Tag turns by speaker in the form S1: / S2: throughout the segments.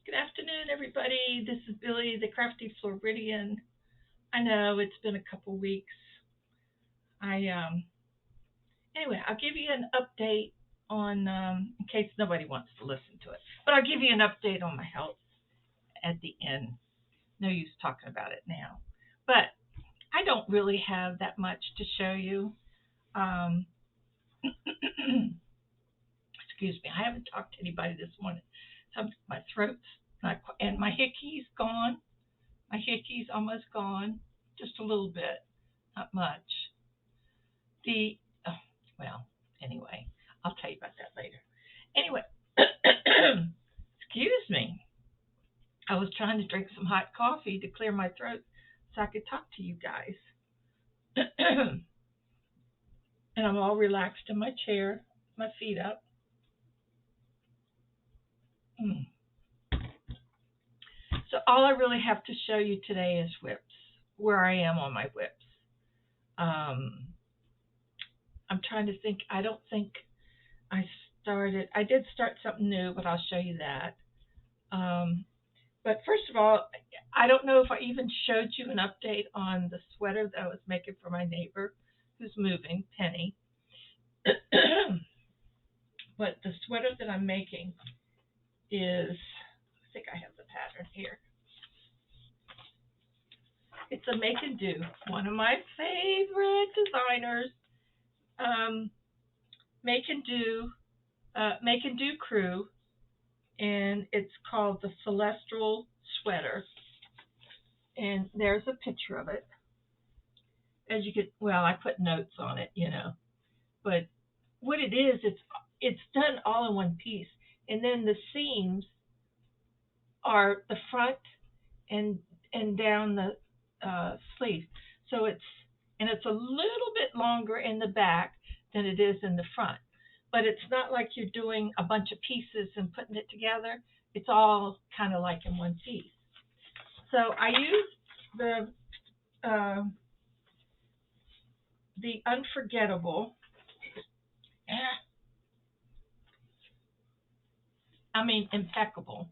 S1: Good afternoon, everybody. This is Billy, the Crafty Floridian. I know it's been a couple weeks. I anyway, I'll give you an update on in case nobody wants to listen to it, but I'll give you an update on my health at the end. No use talking about it now, but I don't really have that much to show you. Um, excuse me, I haven't talked to anybody this morning. My throat's not, and my hickey's gone. My hickey's almost gone, just a little bit, not much. The oh, well, anyway, I'll tell you about that later. Anyway, excuse me. I was trying to drink some hot coffee to clear my throat so I could talk to you guys. And I'm all relaxed in my chair, my feet up. Mm. So all I really have to show you today is whips, where I am on my whips. Um, I'm trying to think. I don't think I did start something new, but I'll show you that. Um, but first of all, I don't know if I even showed you an update on the sweater that I was making for my neighbor who's moving, Penny. But the sweater that I'm making is, I think I have the pattern here. It's a make and do, one of my favorite designers. Um, make and do crew, and it's called the Celestial Sweater. And there's a picture of it. As you could, well, I put notes on it. But what it is, it's done all in one piece, and then the seams are the front and down the sleeve. So it's a little bit longer in the back than it is in the front. But it's not like you're doing a bunch of pieces and putting it together. It's all kind of like in one piece. So I used uh, the unforgettable. I mean, impeccable.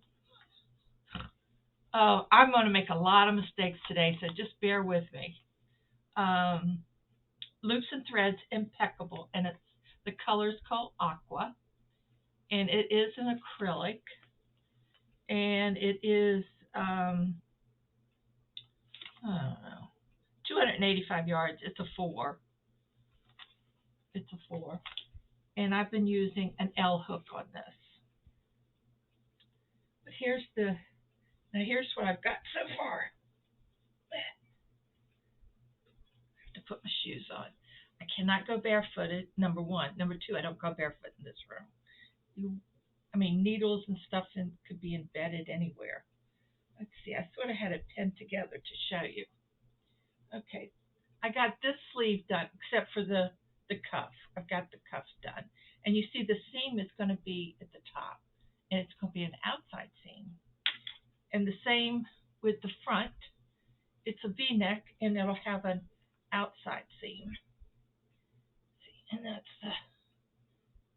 S1: Oh, I'm going to make a lot of mistakes today, so just bear with me. Um, Loops and Threads Impeccable, and the color's called Aqua, and it is an acrylic, and it is I don't know, 285 yards. It's a four. It's a four, and I've been using an L hook on this. But here's what I've got so far. To put my shoes on. I cannot go barefooted, number one. Number two, I don't go barefoot in this room. Needles and stuff could be embedded anywhere. Let's see, I sort of had it pinned together to show you. Okay, I got this sleeve done, except for the cuff. I've got the cuff done. And you see the seam is going to be at the top, and it's going to be an outside seam. And the same with the front. It's a V-neck, and it'll have an outside seam. And that's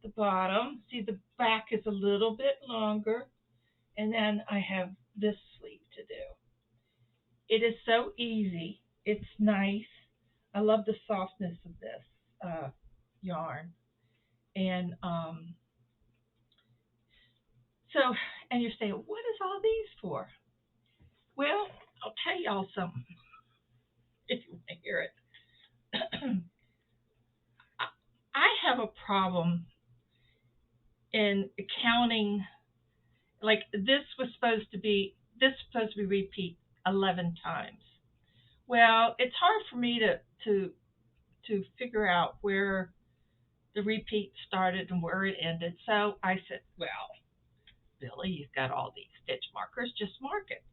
S1: the bottom. See, the back is a little bit longer, and then I have this sleeve to do. It is so easy. It's nice. I love the softness of this yarn. And so, and you're saying, what is all these for? Well, I'll tell y'all something if you want to hear it. I have a problem in counting. Like this was supposed to be repeat 11 times. Well, it's hard for me to figure out where the repeat started and where it ended. So I said, well, Billy, you've got all these stitch markers, just mark it.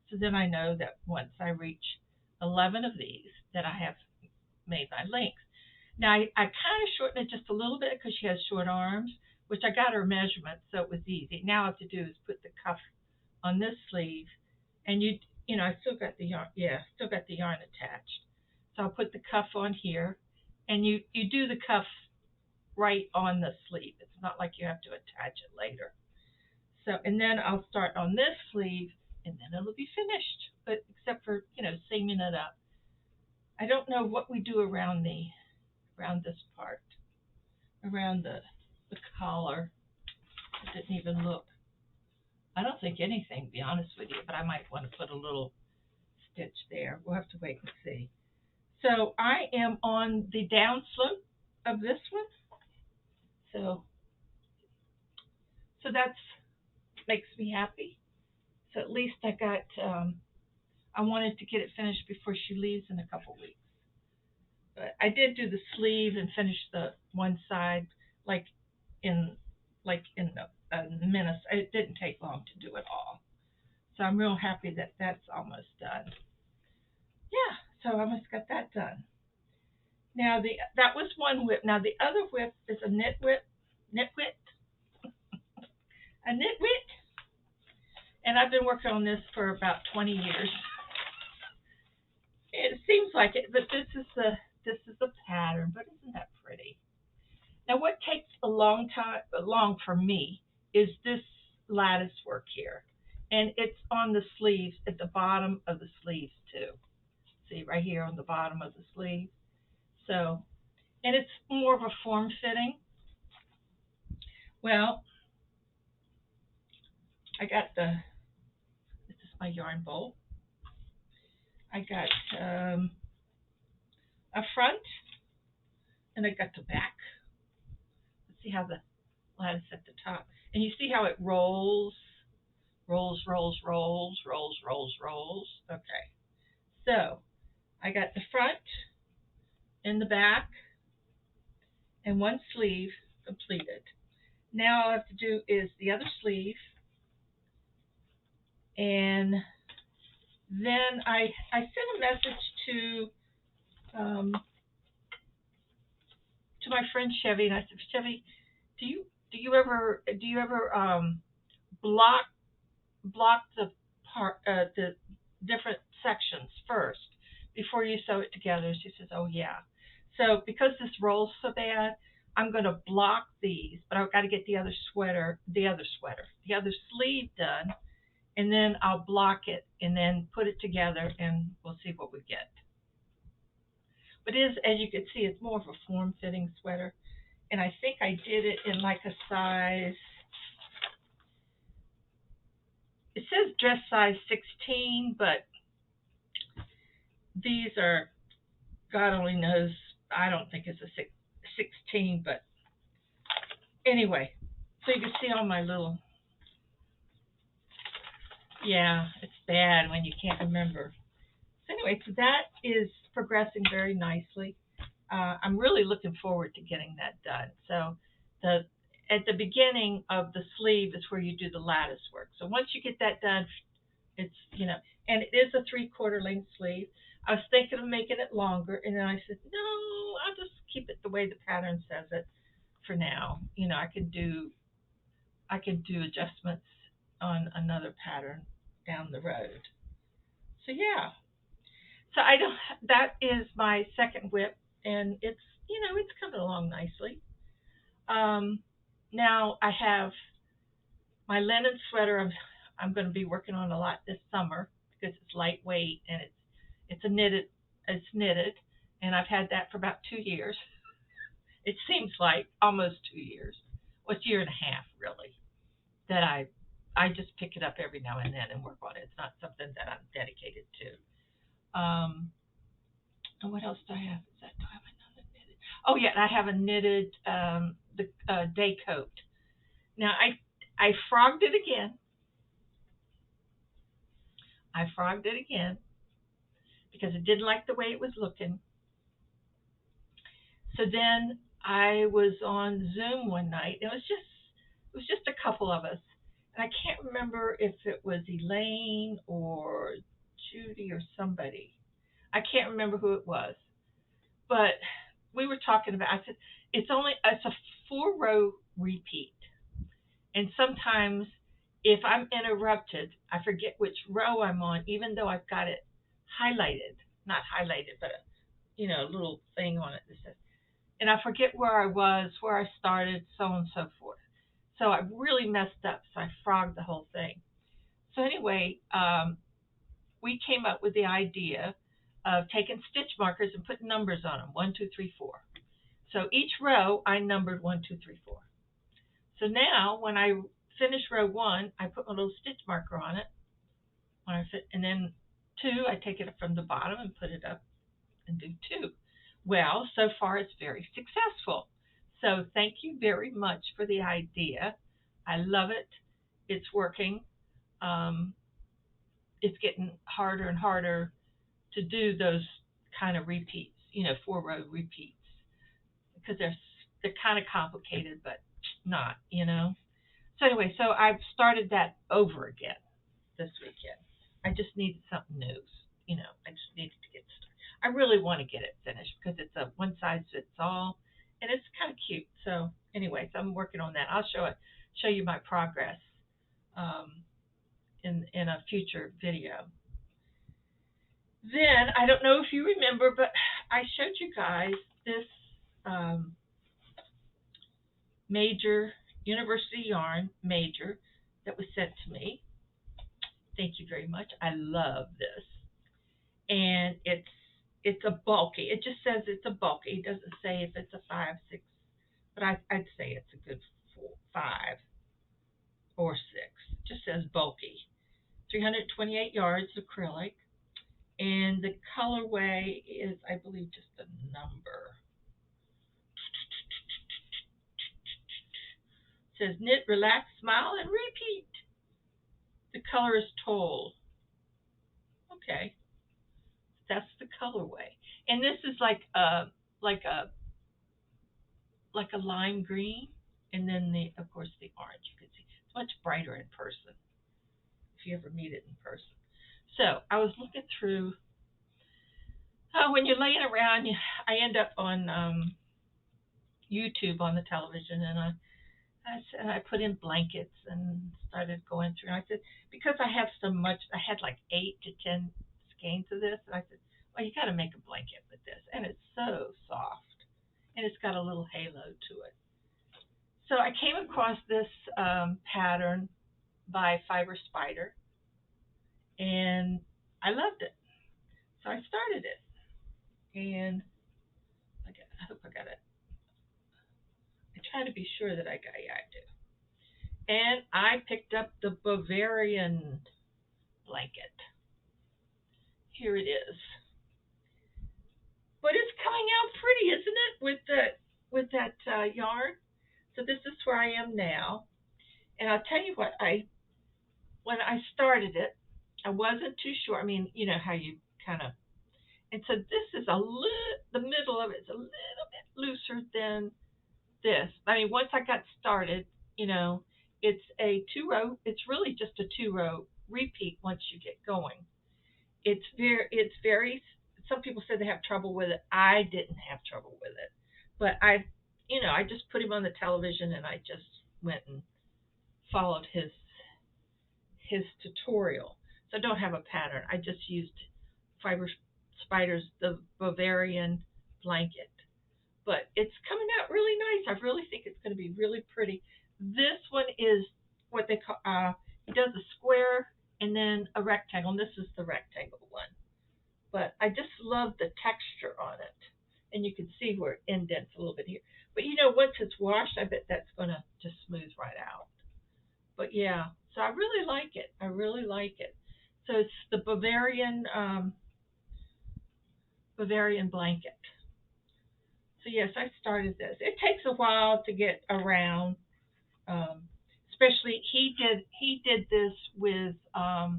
S1: So then I know that once I reach 11 of these, that I have made my length. Now I kind of shortened it just a little bit because she has short arms, which I got her measurement, so it was easy. Now all I have to do is put the cuff on this sleeve, and I still got the yarn. Yeah, still got the yarn attached. So I'll put the cuff on here, and you do the cuff right on the sleeve. It's not like you have to attach it later. So, and then I'll start on this sleeve, and then it'll be finished. But except for seaming it up. I don't know what we do around this part, around the collar. I didn't even look. I don't think anything, to be honest with you, but I might want to put a little stitch there. We'll have to wait and see. So I am on the down slope of this one. So that's makes me happy. So at least I got. I wanted to get it finished before she leaves in a couple weeks. But I did do the sleeve and finish the one side like in a minute. It didn't take long to do it all. So I'm real happy that that's almost done. Yeah, so I almost got that done. Now that was one whip. Now the other whip is a knit whip, a knit whip, and I've been working on this for about 20 years. It seems like it, but this is the pattern. But isn't that pretty? Now what takes long for me is this lattice work here, and it's on the sleeves at the bottom of the sleeves too. See right here on the bottom of the sleeve. So, and it's more of a form fitting. Well, I got this is my yarn bowl. I got a front and I got the back. Let's see how the lattice at the top. And you see how it rolls, rolls, rolls, rolls, rolls, rolls, rolls. Okay. So I got the front and the back and one sleeve completed. Now all I have to do is the other sleeve, and then I sent a message um, to my friend Chevy, and I said, Chevy, do you ever block the the different sections first before you sew it together? She says, oh yeah. So because this rolls so bad, I'm going to block these, but I've got to get the other sleeve done, and then I'll block it and then put it together, and we'll see what we get. But it is, as you can see, it's more of a form-fitting sweater, and I think I did it in like a size. It says dress size 16, but these are, God only knows, I don't think it's a 16, but anyway, so you can see all my little, yeah, it's bad when you can't remember. So anyway, so that is progressing very nicely. I'm really looking forward to getting that done. So at the beginning of the sleeve is where you do the lattice work. So once you get that done, it's, and it is a 3/4 length sleeve. I was thinking of making it longer, and then I said, no, I'll just keep it the way the pattern says it for now. I can do adjustments on another pattern down the road. So yeah. So that is my second whip, and it's coming along nicely. Now I have my linen sweater. I'm going to be working on a lot this summer because it's lightweight and it's knitted, and I've had that for about 2 years. It seems like almost 2 years. Well, it's a year and a half really that I just pick it up every now and then and work on it. It's not something that I'm dedicated to. And what else do I have? Do I have another knitted? Oh yeah, I have a knitted the day coat. Now I frogged it again. I frogged it again because I didn't like the way it was looking. So then I was on Zoom one night. It was just a couple of us, and I can't remember if it was Elaine or Judy or somebody. I can't remember who it was, but we were talking about. I said it's a 4-row repeat, and sometimes if I'm interrupted, I forget which row I'm on, even though I've got it highlighted, not highlighted, but a little thing on it that says, and I forget where I was, where I started, so on and so forth. So I really messed up. So I frogged the whole thing. So anyway, we came up with the idea of taking stitch markers and putting numbers on them, 1, 2, 3, 4. So each row I numbered 1, 2, 3, 4. So now when I finish row 1, I put my little stitch marker on it. And then 2, I take it from the bottom and put it up and do 2. Well, so far it's very successful. So thank you very much for the idea. I love it. It's working. Um, it's getting harder and harder to do those kind of repeats, 4-row repeats, because they're kind of complicated, but not. So anyway, so I've started that over again this weekend. I just needed something new. I just needed to get started. I really want to get it finished because it's a one size fits all, and it's kind of cute. So anyway, so I'm working on that. I'll show you my progress in a future video. Then I don't know if you remember, but I showed you guys this major university yarn major that was sent to me. Thank you very much. I love this. And it's a bulky. It just says it's a bulky. It doesn't say if it's a 5, 6, but I'd say it's a good 5 or 6. It just says bulky. 328 yards acrylic, and the colorway is, I believe, just a number. It says knit, relax, smile, and repeat. The color is tall. Okay, that's the colorway, and this is like a lime green, and then of course the orange. You can see it's much brighter in person if you ever meet it in person. So I was looking through. When you're laying around, I end up on YouTube on the television, and I put in blankets and started going through. And I said, because I have so much, I had like 8 to 10 skeins of this, and I said, well, you got to make a blanket with this, and it's so soft, and it's got a little halo to it. So I came across this pattern by Fiber Spider, and I loved it. So I started it, and I hope I got it. I try to be sure that I got it. Yeah, I do. And I picked up the Bavarian blanket. Here it is. But it's coming out pretty, isn't it, with that yarn? So this is where I am now. And I'll tell you what, when I started it, I wasn't too sure. I mean, you know how you kind of, and so this is the middle of it is a little bit looser than this. I mean, once I got started, it's a 2-row. It's really just a 2-row repeat once you get going. It's very. Some people say they have trouble with it. I didn't have trouble with it, but I just put him on the television and I just went and followed his tutorial. So I don't have a pattern. I just used Fiber Spider's the Bavarian blanket. But it's coming out really nice. I really think it's going to be really pretty. This one is what they call, he does a square and then a rectangle, and this is the rectangle one. But I just love the texture on it. And you can see where it indents a little bit here. But once it's washed, I bet that's going to just smooth right out. But yeah, so I really like it. I really like it. So it's the Bavarian blanket. So yes, I started this. It takes a while to get around. Especially he did this with a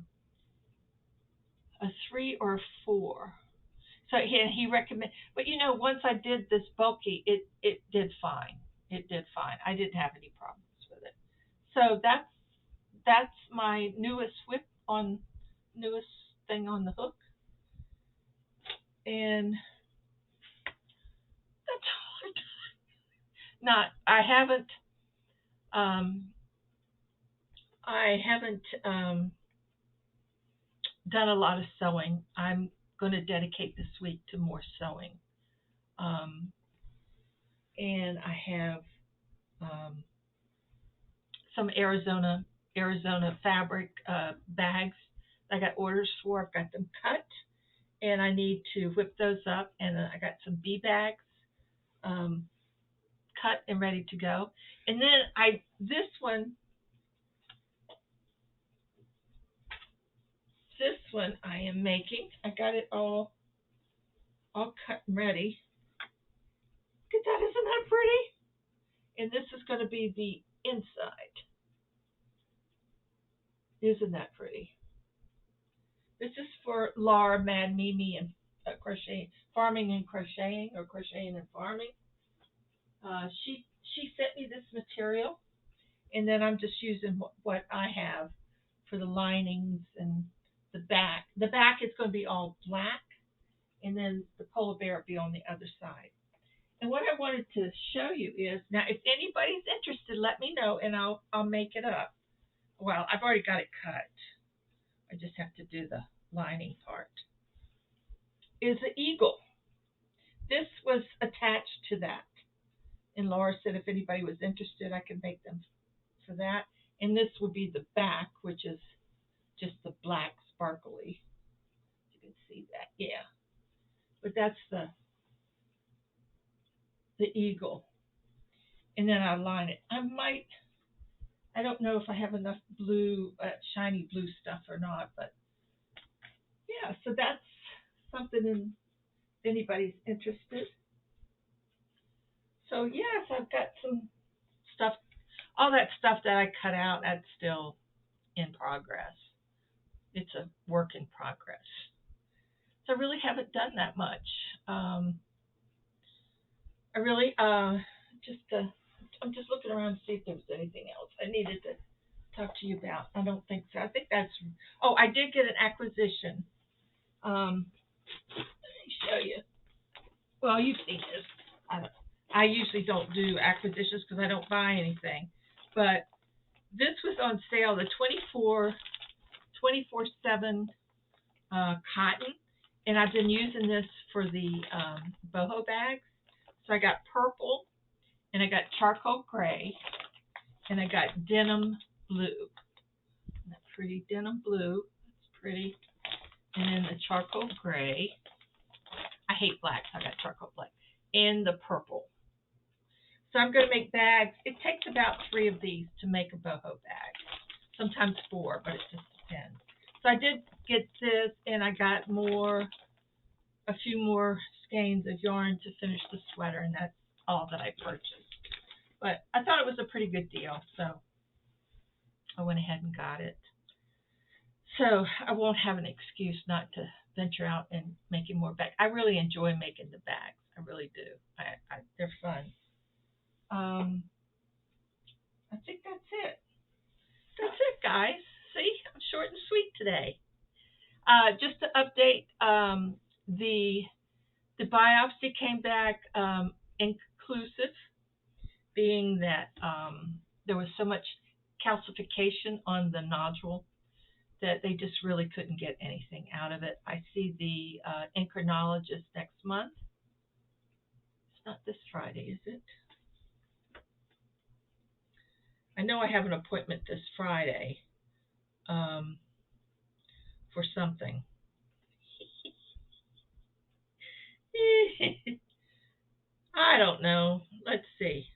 S1: 3 or a 4. So he recommended, but once I did this bulky, it did fine. It did fine. I didn't have any problems with it. So that's my newest thing on the hook, and that's all I got. Not I haven't done a lot of sewing. I'm going to dedicate this week to more sewing. And I have some Arizona fabric bags that I got orders for. I've got them cut, and I need to whip those up. And I got some bee bags um, cut and ready to go. And then this one I am making. I got it all cut and ready. Look at that, isn't that pretty? And this is going to be the inside. Isn't that pretty? This is for Laura, Mad Mimi, and crochet, farming and crocheting, or crocheting and farming. She sent me this material, and then I'm just using what I have for the linings and the back. The back is going to be all black, and then the polar bear will be on the other side. And what I wanted to show you is, now if anybody's interested, let me know and I'll make it up. Well, I've already got it cut. I just have to do the lining part. Is the eagle. This was attached to that. And Laura said if anybody was interested, I could make them for that. And this will be the back, which is just the black sparkly. You can see that, yeah. But that's the eagle. And then I line it. I don't know if I have enough blue, shiny blue stuff or not, but yeah, so that's something if anybody's interested. So yes, I've got some stuff, all that stuff that I cut out, that's still in progress. It's a work in progress. So I really haven't done that much. I really I'm just looking around to see if there was anything else I needed to talk to you about. I don't think so. I think that's. Oh, I did get an acquisition. Let me show you. Well, you've seen this. I usually don't do acquisitions because I don't buy anything, but this was on sale. The 24/7 cotton, and I've been using this for the boho bags. So I got purple, and I got charcoal gray, and I got denim blue. Isn't that pretty? Denim blue. That's pretty. And then the charcoal gray. I hate black, so I got charcoal black. And the purple. So I'm going to make bags. It takes about 3 of these to make a boho bag. Sometimes 4, but it just depends. So I did get this, and I got a few more skeins of yarn to finish the sweater, and that's all that I purchased. But I thought it was a pretty good deal, so I went ahead and got it. So I won't have an excuse not to venture out and making more bags. I really enjoy making the bags. I really do. They're fun. I think that's it. That's it, guys. See, I'm short and sweet today. Just to update, the biopsy came back inconclusive, being that there was so much calcification on the nodule that they just really couldn't get anything out of it. I see the endocrinologist next month. It's not this Friday, is it? I know I have an appointment this Friday for something. I don't know. Let's see.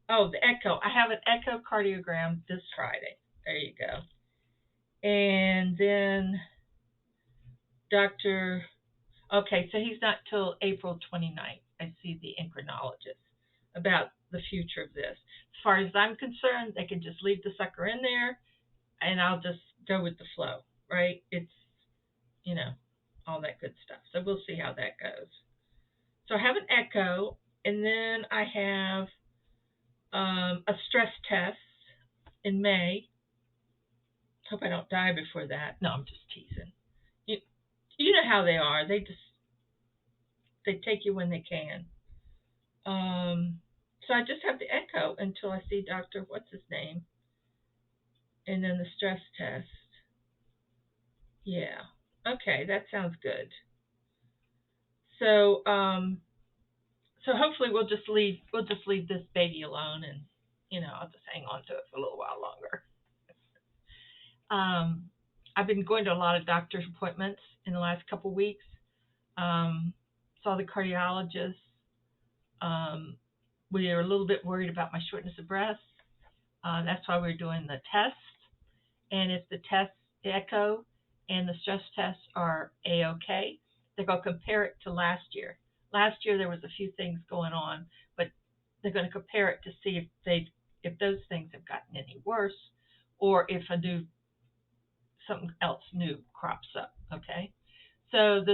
S1: Oh, the echo. I have an echocardiogram this Friday. There you go. And then Dr. Okay, so he's not till April 29th. I see the endocrinologist about the future of this. As far as I'm concerned, they can just leave the sucker in there, and I'll just go with the flow, right? It's, all that good stuff. So we'll see how that goes. So I have an echo, and then I have a stress test in May. Hope I don't die before that. No, I'm just teasing. You know how they are. They take you when they can. So I just have the echo until I see Dr. What's his name, and then the stress test. Yeah. Okay, that sounds good. So so hopefully we'll just leave this baby alone, and I'll just hang on to it for a little while longer. Um, I've been going to a lot of doctor's appointments in the last couple weeks. Saw the cardiologist. Um, we are a little bit worried about my shortness of breath. That's why we're doing the test. And if the test, the echo and the stress tests are A-OK, they're going to compare it to last year. Last year there was a few things going on, but they're going to compare it to see if those things have gotten any worse, or if something else new crops up. Okay, so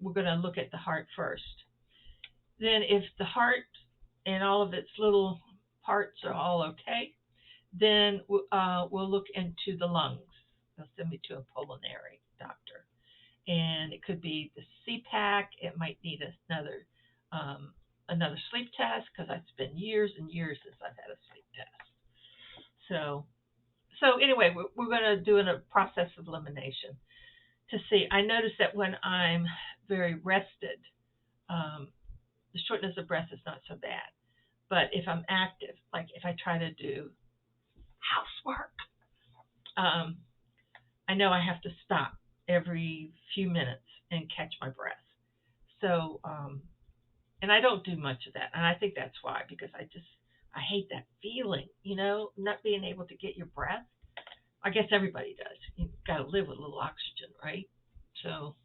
S1: we're going to look at the heart first. Then if the heart and all of its little parts are all okay, then we'll look into the lungs. They'll send me to a pulmonary doctor, and it could be the CPAC. It might need another sleep test, because it's been years and years since I've had a sleep test. So anyway, we're going to do a process of elimination to see. I notice that when I'm very rested, the shortness of breath is not so bad. But if I'm active, like if I try to do housework, I know I have to stop every few minutes and catch my breath. So, and I don't do much of that. And I think that's why, because I hate that feeling, not being able to get your breath. I guess everybody does. You've got to live with a little oxygen, right? So,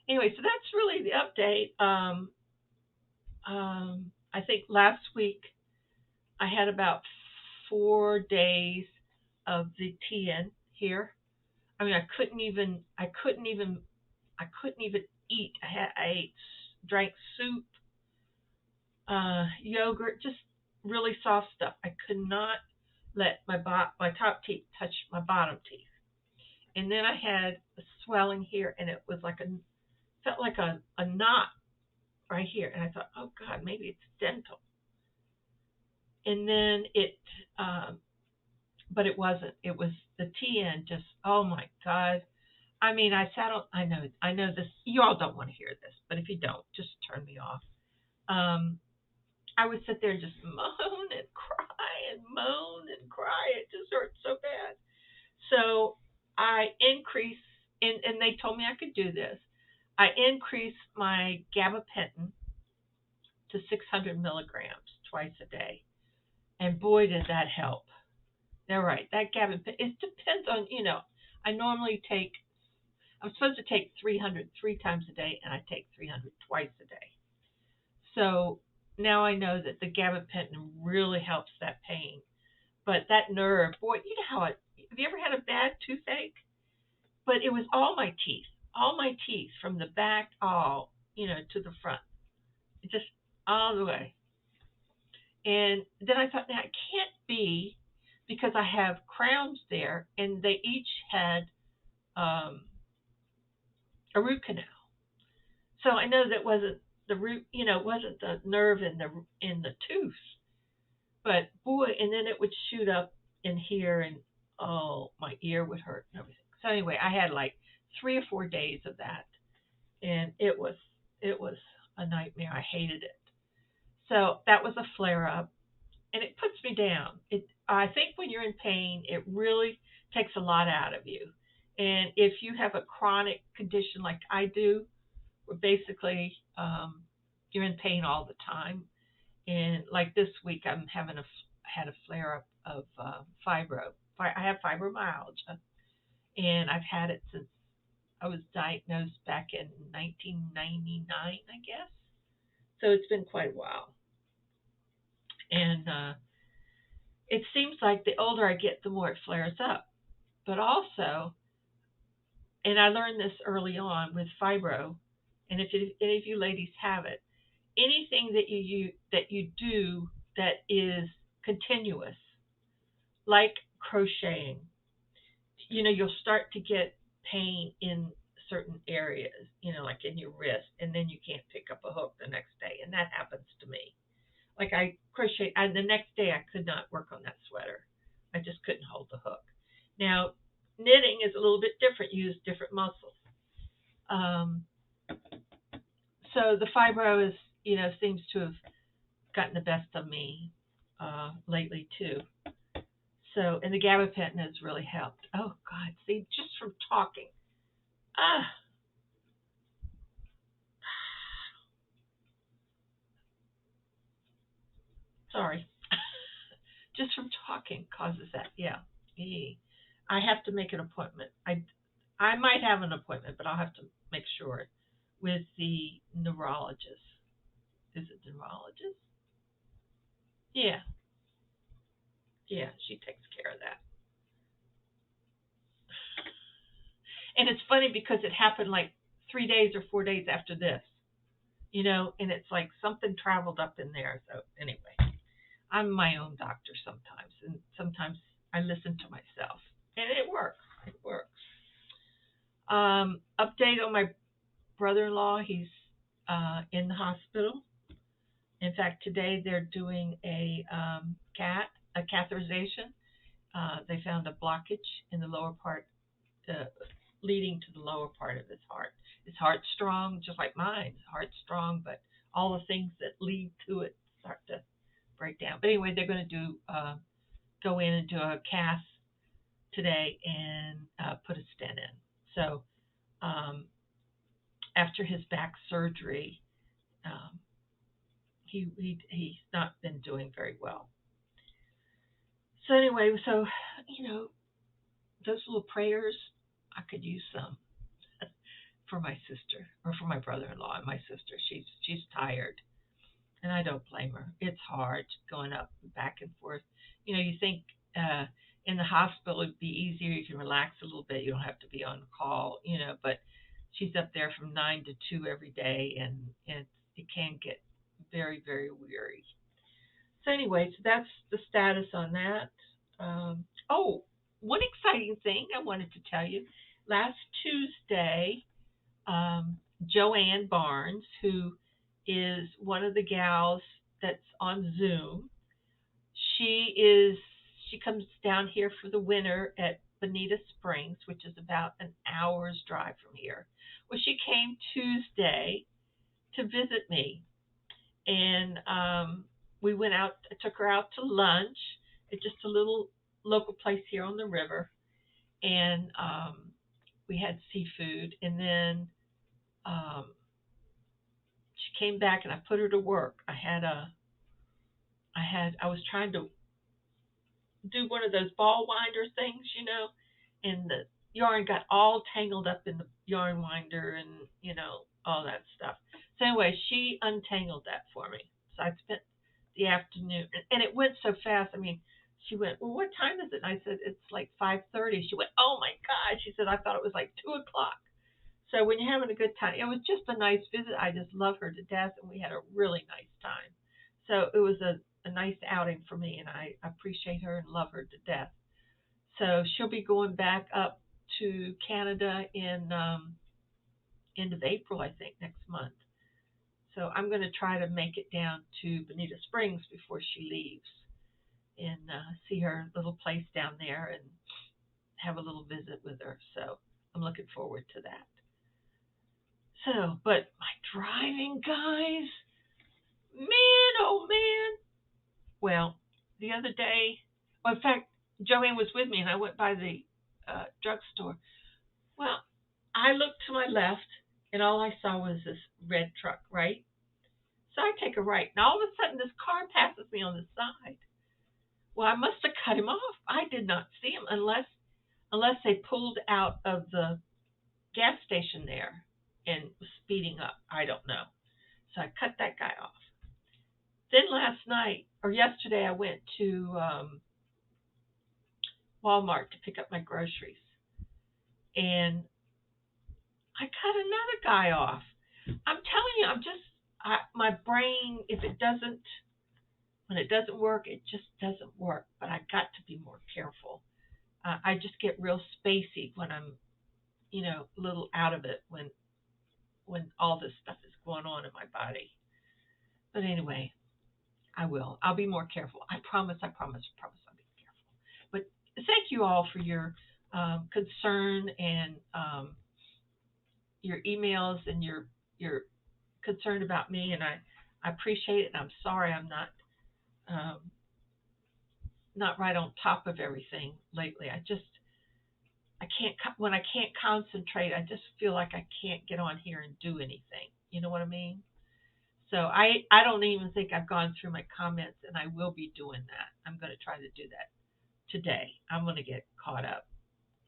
S1: anyway, so that's really the update. I think last week I had about 4 days of the TN here. I mean, I couldn't even eat. Drank soup, yogurt, just really soft stuff. I could not let my top teeth touch my bottom teeth. And then I had a swelling here, and it was felt like a knot right here. And I thought, oh God, maybe it's dental. And then but it wasn't. It was the TN. Just, oh my God. I mean, I know this. You all don't want to hear this, but if you don't, just turn me off. I would sit there and just moan and cry and moan and cry. It just hurt so bad. So I increased, and they told me I could do this. I increased my gabapentin to 600 milligrams twice a day. And boy, did that help. They're right. That gabapentin, it depends on, I'm supposed to take 300 3 times a day, and I take 300 twice a day. So now I know that the gabapentin really helps that pain. But that nerve, boy, you know have you ever had a bad toothache? But it was all my teeth from the back all, to the front, just all the way. And then I thought, now it can't be, because I have crowns there, and they each had a root canal. So I know that wasn't the root, wasn't the nerve in the tooth. But boy, and then it would shoot up in here, and oh, my ear would hurt and everything. So anyway, I had like 3 or 4 days of that, and it was a nightmare. I hated it. So that was a flare up, and it puts me down. I think when you're in pain, it really takes a lot out of you. And if you have a chronic condition like I do, where basically you're in pain all the time, and like this week, had a flare up of fibro. I have fibromyalgia, and I've had it since I was diagnosed back in 1999, I guess. So it's been quite a while. And it seems like the older I get, the more it flares up. But also, and I learned this early on with fibro, and if any of you ladies have it, anything that you do that is continuous, like crocheting, you'll start to get pain in certain areas, like in your wrist, and then you can't pick up a hook the next day, and that happens to me. Like I crochet, and the next day I could not work on that sweater. I just couldn't hold the hook. Now, knitting is a little bit different. You use different muscles. So the fibro seems to have gotten the best of me. lately too. So, and the gabapentin has really helped. Oh God, see, just from talking. Ah, sorry. Just from talking causes that. Yeah. I have to make an appointment. I might have an appointment, but I'll have to make sure with the neurologist. Is it neurologist? Yeah. Yeah, she takes care of that. And it's funny because it happened like 3 days or 4 days after this, and it's like something traveled up in there. So anyway, I'm my own doctor sometimes, and sometimes I listen to myself, and it works. It works. Update on my brother-in-law. He's in the hospital. In fact, today they're doing a catheterization. They found a blockage in the lower part, uh, leading to the lower part of his heart. His heart's strong, just like mine. His heart's strong, but all the things that lead to it start to break down. But anyway, they're going to go in and do a cast today and put a stent in. So um, after his back surgery, um, he's not been doing very well. So anyway, those little prayers, I could use some for my sister or for my brother-in-law and my sister. She's tired, and I don't blame her. It's hard going up and back and forth. You think uh, in the hospital it'd be easier. You can relax a little bit. You don't have to be on call. But she's up there from 9 to 2 every day, and it can get very, very weary. So anyway, so that's the status on that. Oh, one exciting thing I wanted to tell you. Last Tuesday, Joanne Barnes, who is one of the gals that's on Zoom, she is she comes down here for the winter at Bonita Springs, which is about an hour's drive from here. Well, she came Tuesday to visit me, and we went out. I took her out to lunch at just a little local place here on the river, and we had seafood. And then um, she came back, and I put her to work. I was trying to do one of those ball winder things, and the yarn got all tangled up in the yarn winder, and all that stuff. So anyway, she untangled that for me. So I spent the afternoon, and it went so fast. I mean, she went, "Well, what time is it?" And I said, "It's like 5:30." She went, "Oh my God!" She said, "I thought it was like 2 o'clock." So when you're having a good time, it was just a nice visit. I just love her to death, and we had a really nice time. So it was a nice outing for me, and I appreciate her and love her to death. So she'll be going back up to Canada in end of April, I think, next month. So I'm going to try to make it down to Bonita Springs before she leaves and see her little place down there and have a little visit with her. So I'm looking forward to that. So, but my driving, guys, man, oh man. Well, the other day, well, in fact, Joanne was with me, and I went by the drugstore. Well, I looked to my left, and all I saw was this red truck, right? So I take a right, and all of a sudden, this car passes me on the side. Well, I must have cut him off. I did not see him unless they pulled out of the gas station there and was speeding up. I don't know. So I cut that guy off. Then last night or yesterday, I went to Walmart to pick up my groceries, and I cut another guy off. I'm telling you, my brain, if it doesn't, when it doesn't work, it just doesn't work. But I got to be more careful. I just get real spacey when I'm, a little out of it when all this stuff is going on in my body. But anyway, I will. I'll be more careful. I promise. I promise. I promise. I'll be careful. But thank you all for your concern and your emails and your concern about me, and I appreciate it. And I'm sorry I'm not not right on top of everything lately. I can't when I can't concentrate. I just feel like I can't get on here and do anything. You know what I mean? So I don't even think I've gone through my comments, and I will be doing that. I'm going to try to do that today. I'm going to get caught up,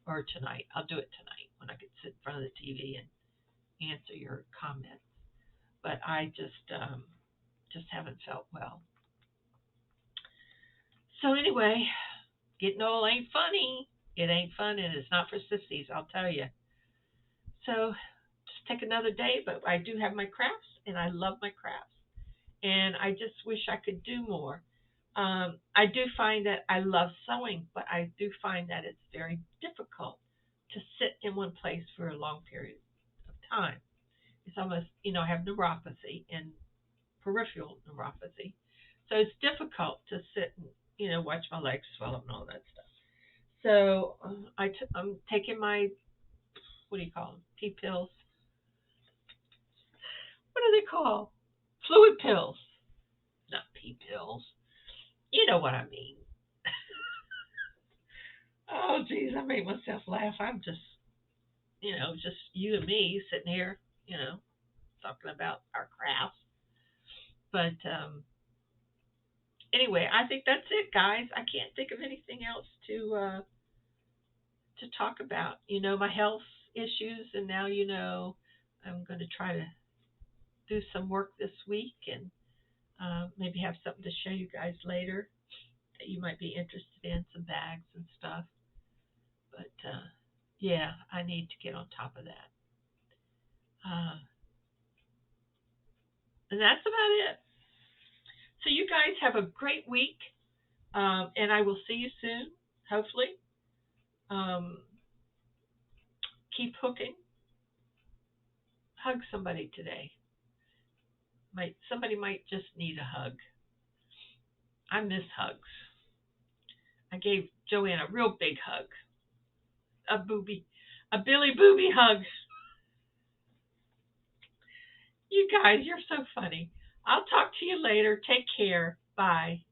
S1: or tonight. I'll do it tonight when I can sit in front of the TV and answer your comments. But I just haven't felt well. So anyway, getting old ain't funny. It ain't fun, and it's not for sissies, I'll tell you. So just take another day, but I do have my crafts, and I love my crafts. And I just wish I could do more. I do find that I love sewing, but I do find that it's very difficult to sit in one place for a long period of time. It's almost, I have neuropathy and peripheral neuropathy. So it's difficult to sit and, watch my legs swell up and all that stuff. So I'm taking my, what do you call them? Pee pills. What are they called? Fluid pills. Not pee pills. You know what I mean. Oh, geez, I made myself laugh. I'm just you and me sitting here, talking about our crafts. But anyway, I think that's it, guys. I can't think of anything else to talk about. My health issues, and now I'm going to try to do some work this week and maybe have something to show you guys later that you might be interested in, some bags and stuff. But yeah, I need to get on top of that. And that's about it. So you guys have a great week, and I will see you soon, hopefully. Um, keep hooking. Hug somebody today. Somebody might just need a hug. I miss hugs. I gave Joanne a real big hug, a Billy Booby hug. You guys, you're so funny. I'll talk to you later. Take care. Bye.